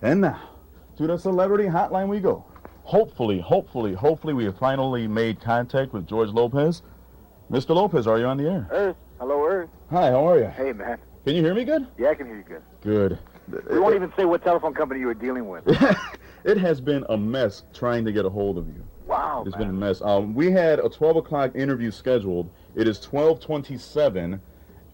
And now, to the celebrity hotline we go. Hopefully, we have finally made contact with George Lopez. Mr. Lopez, are you on the air? Earth. Hello, Earth. Hi, how are you? Hey, man. Can you hear me good? Yeah, I can hear you good. Good. We won't even say what telephone company you were dealing with. It has been a mess trying to get a hold of you. Wow, It's man. been a mess. We had a 12 o'clock interview scheduled. It is 12:27,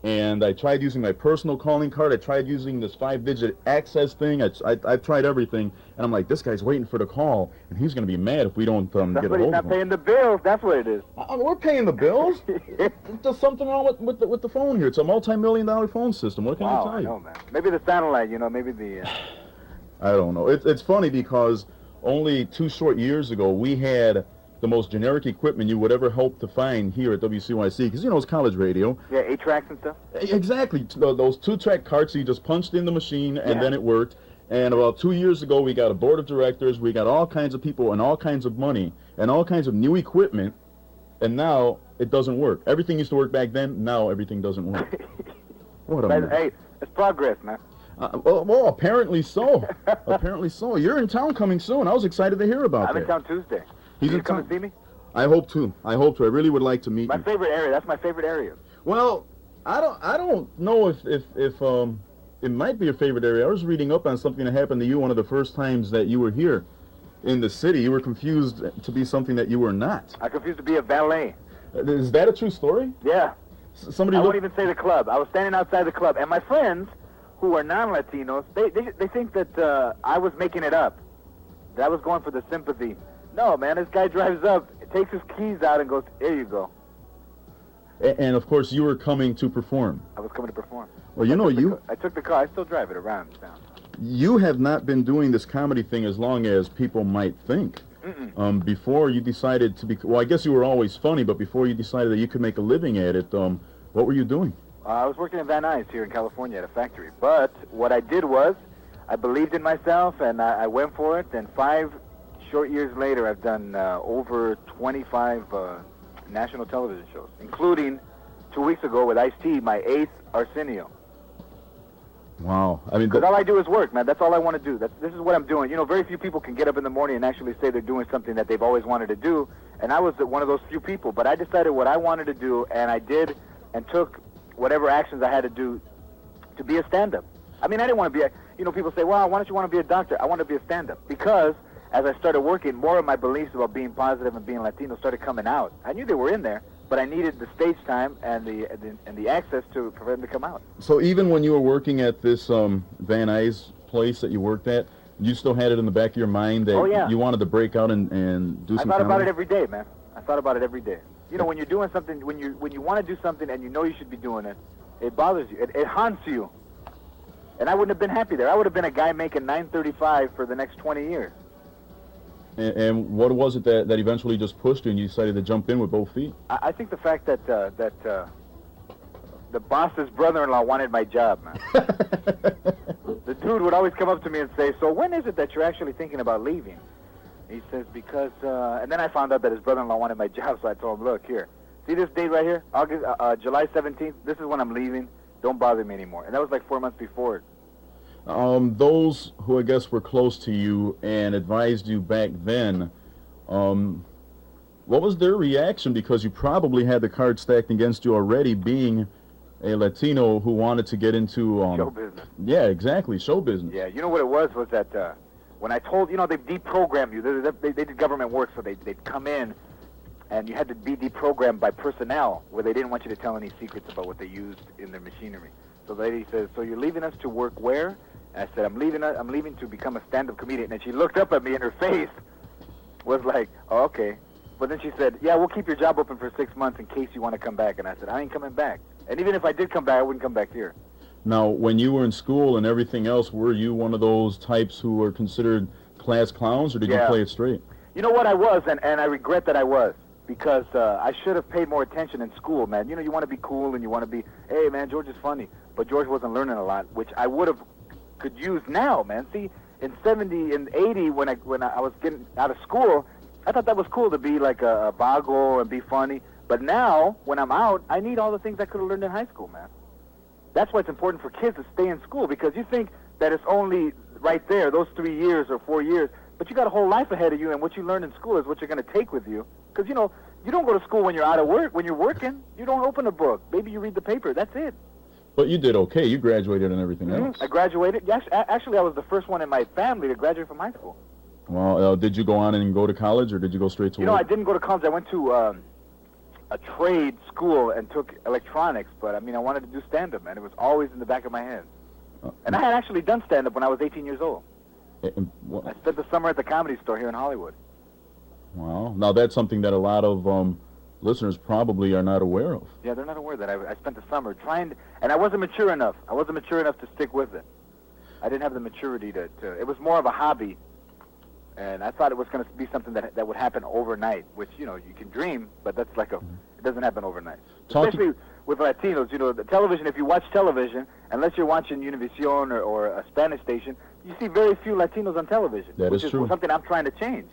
and I tried using my personal calling card. I tried using this 5-digit access thing. I've tried everything, and I'm like, this guy's waiting for the call, and he's going to be mad if we don't That's get a what he's hold not of him. paying the bills. That's what it is. We're paying the bills. There's something wrong with the phone here. It's a multi-million-dollar phone system. What can I Wow, tell I you? know, man. Maybe the satellite, maybe the... I don't know. It's funny because only 2 short years ago, we had the most generic equipment you would ever hope to find here at WCYC, because, it's college radio. Yeah, 8-tracks and stuff? Exactly. Those 2-track carts you just punched in the machine, and then it worked. And about 2 years ago, we got a board of directors, we got all kinds of people and all kinds of money and all kinds of new equipment, and now it doesn't work. Everything used to work back then, now everything doesn't work. What a mess. Hey, it's progress, man. Well, apparently so. Apparently so. You're in town coming soon. I was excited to hear about that. I'm in town Tuesday. He's You in come town. and see me? I hope to. I really would like to meet My you. favorite area. That's my favorite area. Well, I don't know if it might be your favorite area. I was reading up on something that happened to you one of the first times that you were here in the city. You were confused to be something that you were not. I confused to be a valet. Is that a true story? Yeah. Somebody I looked... won't even say the club. I was standing outside the club, and my friends, who are non-Latinos, they think that I was making it up, that I was going for the sympathy. No, man, this guy drives up, takes his keys out, and goes, here you go. And of course, you were coming to perform. I was coming to perform. Well, I took the car. I still drive it around town. You have not been doing this comedy thing as long as people might think. Before you decided to be... Well, I guess you were always funny, but before you decided that you could make a living at it, what were you doing? I was working at Van Nuys here in California at a factory. But what I did was, I believed in myself, and I went for it, and 5 short years later, I've done over 25 national television shows, including 2 weeks ago with Ice-T, my 8th Arsenio. Wow. I mean, because all I do is work, man. That's all I want to do. This is what I'm doing. Very few people can get up in the morning and actually say they're doing something that they've always wanted to do, and I was one of those few people. But I decided what I wanted to do, and I did, and took whatever actions I had to do to be a stand-up. I mean, I didn't want to be a... people say, well, why don't you want to be a doctor? I want to be a stand-up because as I started working, more of my beliefs about being positive and being Latino started coming out. I knew they were in there, but I needed the stage time and the access for them to come out. So even when you were working at this Van Nuys place that you worked at, you still had it in the back of your mind that you wanted to break out and do some I thought about comedy? it every day, man. I thought about it every day. When you're doing something, when you want to do something and you know you should be doing it, it bothers you. It haunts you. And I wouldn't have been happy there. I would have been a guy making $9.35 for the next 20 years. And what was it that eventually just pushed you and you decided to jump in with both feet? I think the fact that the boss's brother-in-law wanted my job, man. The dude would always come up to me and say, so when is it that you're actually thinking about leaving? He says, because... and then I found out that his brother-in-law wanted my job, so I told him, look, here. See this date right here? July 17th? This is when I'm leaving. Don't bother me anymore. And that was like 4 months before it. Those who I guess were close to you and advised you back then, what was their reaction? Because you probably had the card stacked against you already, being a Latino who wanted to get into... show business. Yeah, exactly, show business. Yeah, you know what it was that when I told... they deprogrammed you. They did government work, so they'd come in, and you had to be deprogrammed by personnel, where they didn't want you to tell any secrets about what they used in their machinery. So the lady says, so you're leaving us to work where? And I said, I'm leaving to become a stand-up comedian. And she looked up at me, and her face was like, oh, okay. But then she said, yeah, we'll keep your job open for 6 months in case you want to come back. And I said, I ain't coming back. And even if I did come back, I wouldn't come back here. Now, when you were in school and everything else, were you one of those types who were considered class clowns, or did you play it straight? You know what, I was, and I regret that I was. Because I should have paid more attention in school, man. You want to be cool and you want to be, hey, man, George is funny. But George wasn't learning a lot, which I could use now, man. See, in 70 and 80, when I was getting out of school, I thought that was cool to be like a vago and be funny. But now, when I'm out, I need all the things I could have learned in high school, man. That's why it's important for kids to stay in school, because you think that it's only right there, those 3 years or 4 years. But you got a whole life ahead of you, and what you learn in school is what you're going to take with you. Because, you know, you don't go to school when you're out of work. When you're working, you don't open a book. Maybe you read the paper. That's it. But you did okay. You graduated and everything else. I graduated. Yes, actually, I was the first one in my family to graduate from high school. Well, did you go on and go to college, or did you go straight to work? You know, I didn't go to college. I went to a trade school and took electronics. But, I mean, I wanted to do stand-up, man. It was always in the back of my head. And I had actually done stand-up when I was 18 years old. I spent the summer at the Comedy Store here in Hollywood. Wow. Now, that's something that a lot of listeners probably are not aware of. Yeah, they're not aware that I spent the summer trying, and I wasn't mature enough. I wasn't mature enough to stick with it. I didn't have the maturity to it was more of a hobby, and I thought it was going to be something that would happen overnight, which, you know, you can dream, but that's like it doesn't happen overnight. Especially with Latinos, you know, the television, if you watch television, unless you're watching Univision or a Spanish station, you see very few Latinos on television. That is true. Which is something I'm trying to change.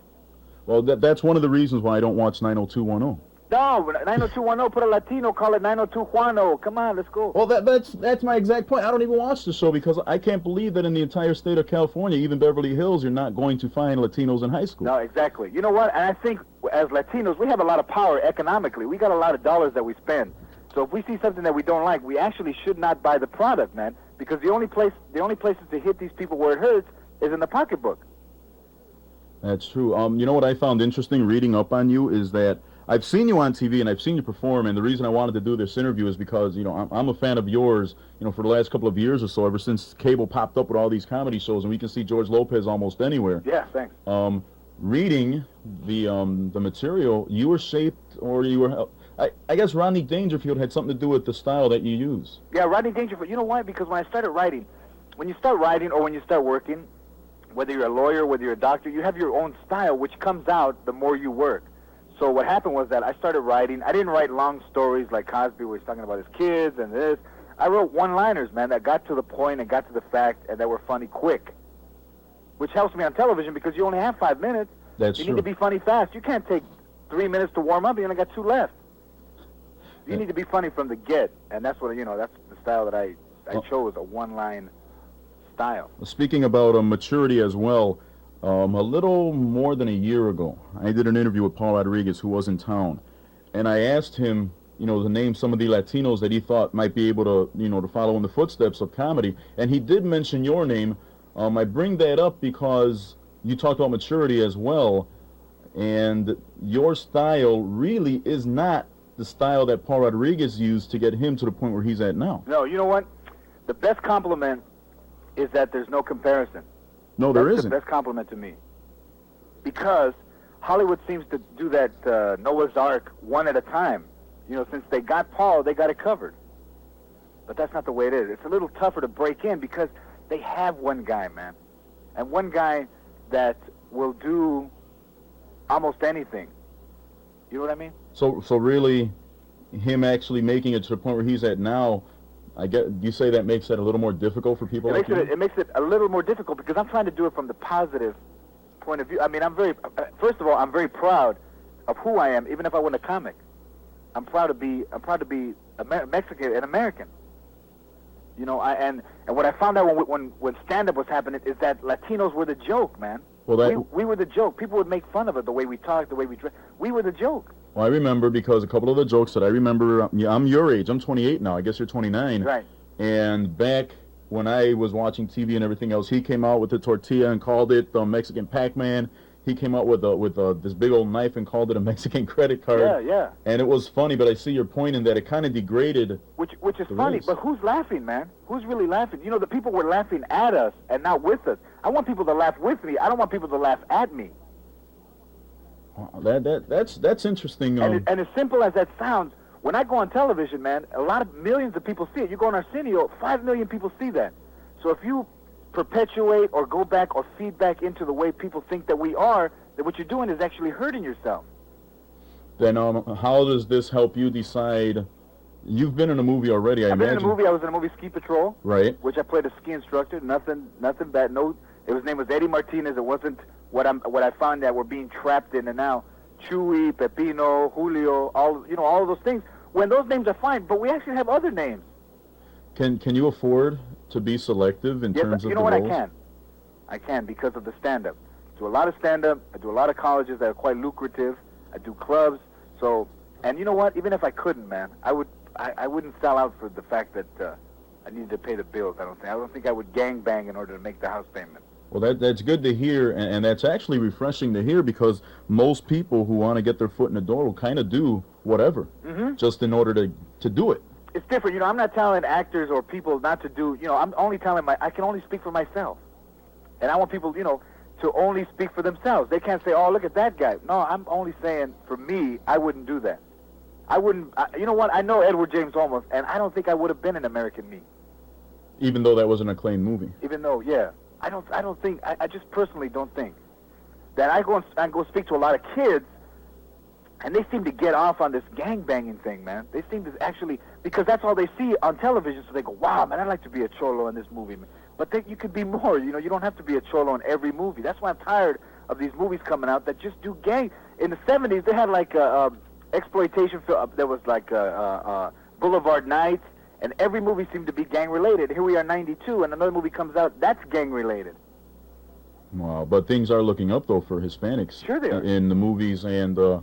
Well, that's one of the reasons why I don't watch 90210. No, 90210, put a Latino, call it 902 Juano. Come on, let's go. Well, that's my exact point. I don't even watch the show because I can't believe that in the entire state of California, even Beverly Hills, you're not going to find Latinos in high school. No, exactly. You know what? And I think as Latinos, we have a lot of power economically. We got a lot of dollars that we spend. So if we see something that we don't like, we actually should not buy the product, man, because the only places to hit these people where it hurts is in the pocketbook. That's true. You know what I found interesting reading up on you is that I've seen you on TV and I've seen you perform, and the reason I wanted to do this interview is because, you know, I'm a fan of yours, you know, for the last couple of years or so, ever since cable popped up with all these comedy shows, and we can see George Lopez almost anywhere. Yeah, thanks. Reading the material, you were shaped, or you were, I guess Rodney Dangerfield had something to do with the style that you use. Yeah, Rodney Dangerfield. You know why? Because when I started writing, when you start writing or when you start working, whether you're a lawyer, whether you're a doctor, you have your own style, which comes out the more you work. So what happened was that I started writing. I didn't write long stories like Cosby, where he's talking about his kids and this. I wrote one-liners, man, that got to the point and got to the fact and that were funny quick, which helps me on television because you only have 5 minutes. That's true. You need to be funny fast. You can't take 3 minutes to warm up. You only got 2 left. You need to be funny from the get, and that's what, you know, that's the style that I chose, a one-line style. Speaking about maturity as well, a little more than a year ago, I did an interview with Paul Rodriguez, who was in town, and I asked him, you know, to name some of the Latinos that he thought might be able to, you know, to follow in the footsteps of comedy, and he did mention your name. I bring that up because you talked about maturity as well, and your style really is not the style that Paul Rodriguez used to get him to the point where he's at now. No, you know what? The best compliment is that there's no comparison. No, there isn't. That's the best compliment to me. Because Hollywood seems to do that Noah's Ark one at a time. You know, since they got Paul, they got it covered. But that's not the way it is. It's a little tougher to break in because they have one guy, man. And one guy that will do almost anything. You know what I mean? So really, him actually making it to the point where he's at now, I get. You say that makes it a little more difficult for people like you? It makes it a little more difficult because I'm trying to do it from the positive point of view. I mean, first of all, I'm very proud of who I am, even if I wasn't a comic. I'm proud to be a Mexican and American. You know, and what I found out when stand-up was happening is that Latinos were the joke, man. Well, we were the joke. People would make fun of it, the way we talked, the way we dress. We were the joke. Well, I remember because a couple of the jokes that I remember, I'm your age. I'm 28 now. I guess you're 29. Right. And back when I was watching TV and everything else, he came out with the tortilla and called it the Mexican Pac-Man. He came out with this big old knife and called it a Mexican credit card. Yeah, yeah. And it was funny, but I see your point in that it kind of degraded. Which is funny, but who's laughing, man? Who's really laughing? You know, the people were laughing at us and not with us. I want people to laugh with me. I don't want people to laugh at me. That's interesting. And as simple as that sounds, when I go on television, man, a lot of millions of people see it. You go on Arsenio, 5 million people see that. So if you perpetuate or go back or feed back into the way people think that we are, that what you're doing is actually hurting yourself. Then how does this help you decide? You've been in a movie already, I imagine. I've been in a movie. I was in a movie, Ski Patrol. Right. Which I played a ski instructor. Nothing bad. No, his name was Eddie Martinez. It wasn't what I found that we're being trapped in. And now, Chewy, Pepino, Julio, all of those things. When those names are fine, but we actually have other names. Can you afford to be selective in terms of the roles? You know what, I can. I can because of the stand-up. I do a lot of stand-up. I do a lot of colleges that are quite lucrative. I do clubs. So, and you know what? Even if I couldn't, man, I wouldn't sell out for the fact that I needed to pay the bills. I don't think I would gangbang in order to make the house payment. Well, that's good to hear, and that's actually refreshing to hear, because most people who want to get their foot in the door will kind of do whatever, just in order to do it. It's different. You know, I'm not telling actors or people not to do, you know, I'm only telling I can only speak for myself. And I want people, you know, to only speak for themselves. They can't say, oh, look at that guy. No, I'm only saying, for me, I wouldn't do that. I wouldn't, you know what, I know Edward James Olmos, and I don't think I would have been in American Me. Even though that was an acclaimed movie. Even though, yeah. I don't think, I just personally don't think that I go speak to a lot of kids, and they seem to get off on this gangbanging thing, man. They seem to actually, because that's all they see on television, so they go, wow, man, I'd like to be a cholo in this movie, man. But you could be more, you know, you don't have to be a cholo in every movie. That's why I'm tired of these movies coming out that just do gang. In the 70s, they had like a exploitation film, there was like Boulevard Nights, and every movie seemed to be gang-related. Here we are, 92, and another movie comes out, that's gang-related. Wow, but things are looking up, though, for Hispanics. Sure they are. In the movies and on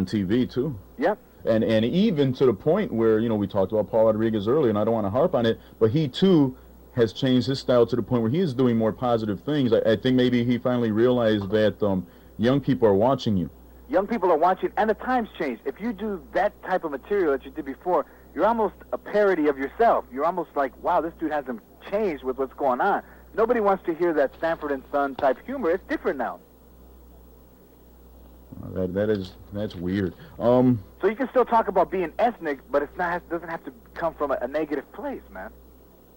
TV, too. Yep. And even to the point where, you know, we talked about Paul Rodriguez earlier, and I don't want to harp on it, but he, too, has changed his style to the point where he is doing more positive things. I think maybe he finally realized that young people are watching you. Young people are watching, and the times change. If you do that type of material that you did before, you're almost a parody of yourself. You're almost like, wow, this dude hasn't changed with what's going on. Nobody wants to hear that Sanford and Son type humor. It's different now. That's weird. So you can still talk about being ethnic, but it doesn't have to come from a negative place, man.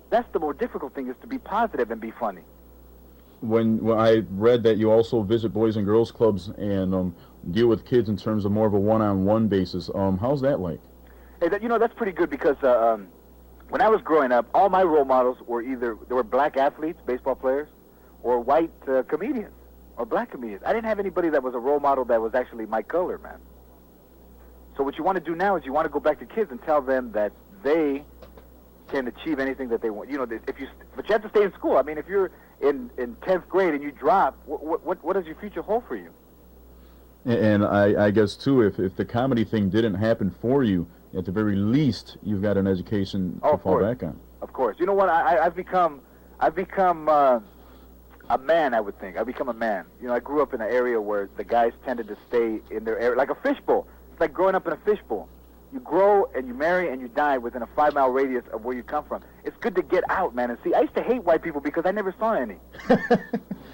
That's the more difficult thing, is to be positive and be funny. When I read that you also visit boys and girls clubs and deal with kids in terms of more of a one-on-one basis, how's that like? Hey, you know, that's pretty good, because when I was growing up, all my role models were either they were black athletes, baseball players, or white comedians, or black comedians. I didn't have anybody that was a role model that was actually my color, man. So what you want to do now is you want to go back to kids and tell them that they can achieve anything that they want. You know, but you have to stay in school. I mean, if you're in 10th grade and you drop, what does your future hold for you? And I guess, too, if the comedy thing didn't happen for you, at the very least, you've got an education to fall back on. Of course. You know what? I've become a man, I would think. I've become a man. You know, I grew up in an area where the guys tended to stay in their area, like a fishbowl. It's like growing up in a fishbowl. You grow and you marry and you die within a 5-mile radius of where you come from. It's good to get out, man, and see. I used to hate white people because I never saw any.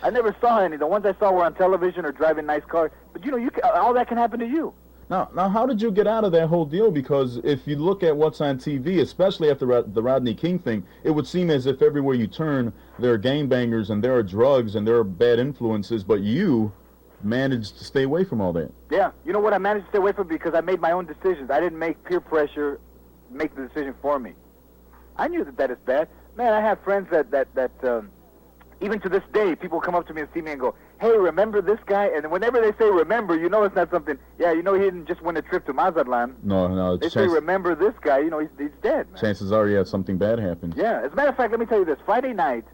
I never saw any. The ones I saw were on television or driving nice cars. But, you know, all that can happen to you. Now, how did you get out of that whole deal? Because if you look at what's on TV, especially after the Rodney King thing, it would seem as if everywhere you turn, there are gangbangers and there are drugs and there are bad influences, but you managed to stay away from all that. Yeah. You know what? I managed to stay away from it because I made my own decisions. I didn't make peer pressure make the decision for me. I knew that is bad. Man, I have friends that even to this day, people come up to me and see me and go, hey, remember this guy? And whenever they say remember, you know it's not something, yeah, you know he didn't just win a trip to Mazatlan. No. They say remember this guy, you know, he's dead, man. Chances are, yeah, something bad happened. Yeah. As a matter of fact, let me tell you this. Friday night,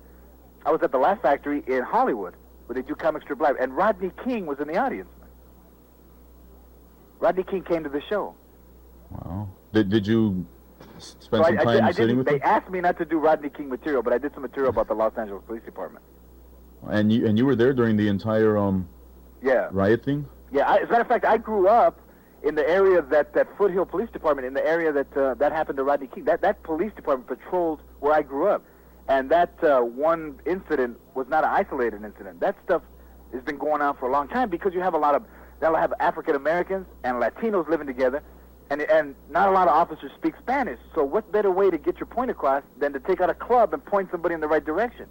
I was at the Laugh Factory in Hollywood, where they do Comic Strip Live, and Rodney King was in the audience, man. Rodney King came to the show. Wow. Did you spend some time sitting with him? They asked me not to do Rodney King material, but I did some material about the Los Angeles Police Department. And you were there during the entire riot thing? Yeah. As a matter of fact, I grew up in the area that Foothill Police Department, in the area that happened to Rodney King. That police department patrolled where I grew up. And that one incident was not an isolated incident. That stuff has been going on for a long time because you have a lot of African Americans and Latinos living together, and not a lot of officers speak Spanish. So what better way to get your point across than to take out a club and point somebody in the right direction?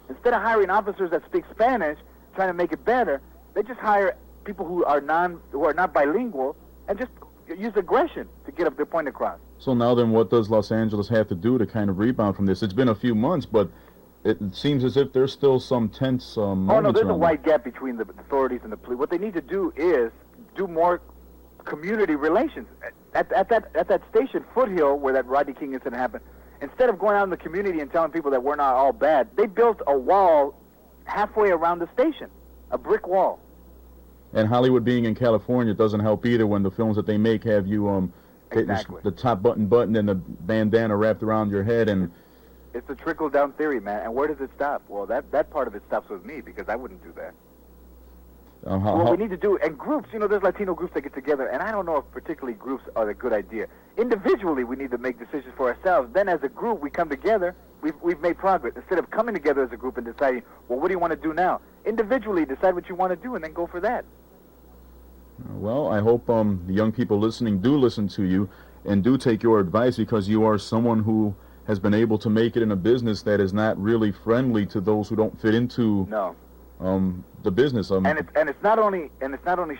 Instead of hiring officers that speak Spanish, trying to make it better, they just hire people who are not bilingual and just use aggression to get their point across. So now then, what does Los Angeles have to do to kind of rebound from this? It's been a few months, but it seems as if there's still some tense moments. Oh, no, there's a wide gap between the authorities and the police. What they need to do is do more community relations. At that station, Foothill, where that Rodney King incident happened, instead of going out in the community and telling people that we're not all bad, they built a wall halfway around the station, a brick wall. And Hollywood being in California doesn't help either when the films that they make have you Exactly. the top button and the bandana wrapped around your head, and It's a trickle-down theory, man. And where does it stop? Well, that part of it stops with me, because I wouldn't do that. What we need to do, and groups, there's Latino groups that get together, and I don't know if particularly groups are a good idea. Individually, we need to make decisions for ourselves. Then as a group, we come together, we've made progress. Instead of coming together as a group and deciding, well, what do you want to do now? Individually, decide what you want to do, and then go for that. Well, I hope the young people listening do listen to you and do take your advice, because you are someone who has been able to make it in a business that is not really friendly to those who don't fit into the business. And it's not only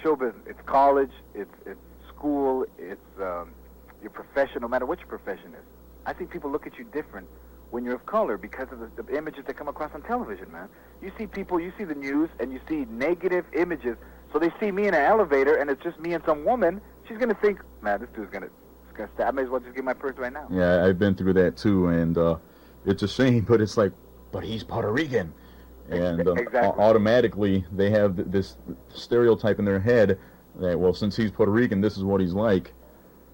show business. It's college, it's school, it's your profession. No matter what your profession is, I think people look at you different when you're of color because of the images that come across on television, man. You see the news, and you see negative images. So they see me in an elevator, and it's just me and some woman. She's gonna think, man, this dude's gonna stab. I may as well just give my purse right now. Yeah, I've been through that too, and it's a shame, but it's like, but he's Puerto Rican, and Exactly. Automatically they have this stereotype in their head that, well, since he's Puerto Rican, this is what he's like,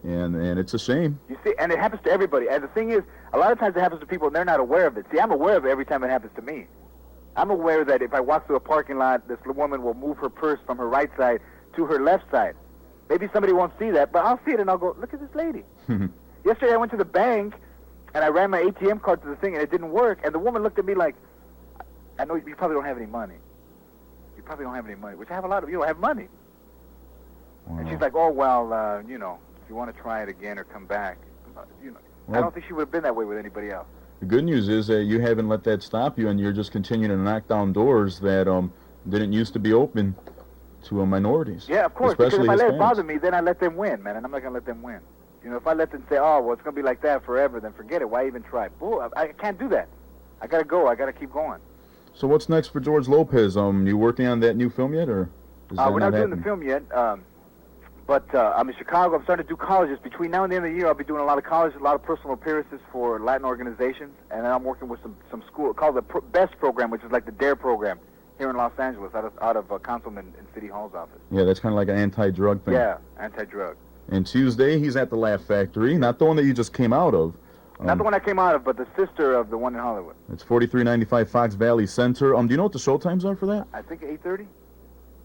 and it's a shame. You see, and it happens to everybody. And the thing is, a lot of times it happens to people, and they're not aware of it. See, I'm aware of it every time it happens to me. I'm aware that if I walk through a parking lot, this woman will move her purse from her right side to her left side. Maybe somebody won't see that, but I'll see it, and I'll go, look at this lady. Yesterday I went to the bank, and I ran my ATM card to the thing, and it didn't work. And the woman looked at me like, I know you probably don't have any money. You probably don't have any money, which I have a lot of. You don't have money. Wow. And she's like, oh, well, if you want to try it again or come back, Well, I don't think she would have been that way with anybody else. the good news is that you haven't let that stop you, and you're just continuing to knock down doors that didn't used to be open to minorities. Yeah, of course, because if I let it Hispanics. bother me, then I let them win, man, and I'm not going to let them win. If I let them say, oh, well, it's going to be like that forever, then forget it. Why even try? Bull, I can't do that. I got to go. I got to keep going. So what's next for George Lopez? You working on that new film yet, or is that We're not doing the happening? film yet, but I'm in Chicago. I'm starting to do colleges. Between now and the end of the year, I'll be doing a lot of colleges, a lot of personal appearances for Latin organizations, and then I'm working with some school called the BEST program, which is like the DARE program here in Los Angeles, out of Councilman in City Hall's office. Yeah, that's kind of like an anti-drug thing. Yeah, anti-drug. And Tuesday, he's at the Laugh Factory, not the one that you just came out of. Not the one I came out of, but the sister of the one in Hollywood. It's 4395 Fox Valley Center. Do you know what the show times are for that? I think 8:30.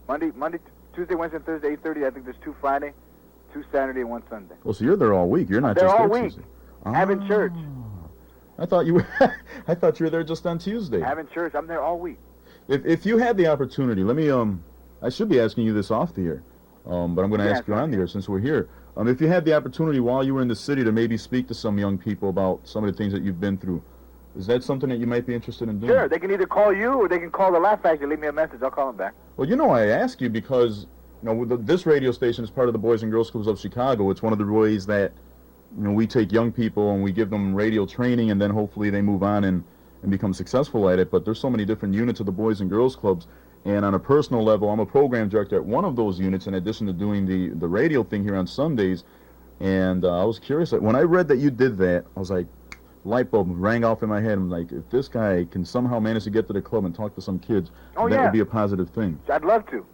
Monday, Tuesday, Wednesday, and Thursday, 8:30. I think there's 2 Friday, 2 Saturday, and 1 Sunday. Well, so you're there all week. You're not There just all there week. Tuesday. Having church. I thought you were. I thought you were there just on Tuesday. Having church. I'm there all week. If you had the opportunity, let me. I should be asking you this off the air, but I'm going to Yeah, ask you on the air since we're here. If you had the opportunity while you were in the city to maybe speak to some young people about some of the things that you've been through, is that something that you might be interested in doing? Sure. They can either call you or they can call the Laugh Factory. Leave me a message. I'll call them back. Well, I ask you because this radio station is part of the Boys and Girls Clubs of Chicago. It's one of the ways that we take young people and we give them radio training, and then hopefully they move on and become successful at it. But there's so many different units of the Boys and Girls Clubs. And on a personal level, I'm a program director at one of those units in addition to doing the radio thing here on Sundays. And I was curious. When I read that you did that, I was like, light bulb rang off in my head. I'm like, if this guy can somehow manage to get to the club and talk to some kids, that would be a positive thing. I'd love to.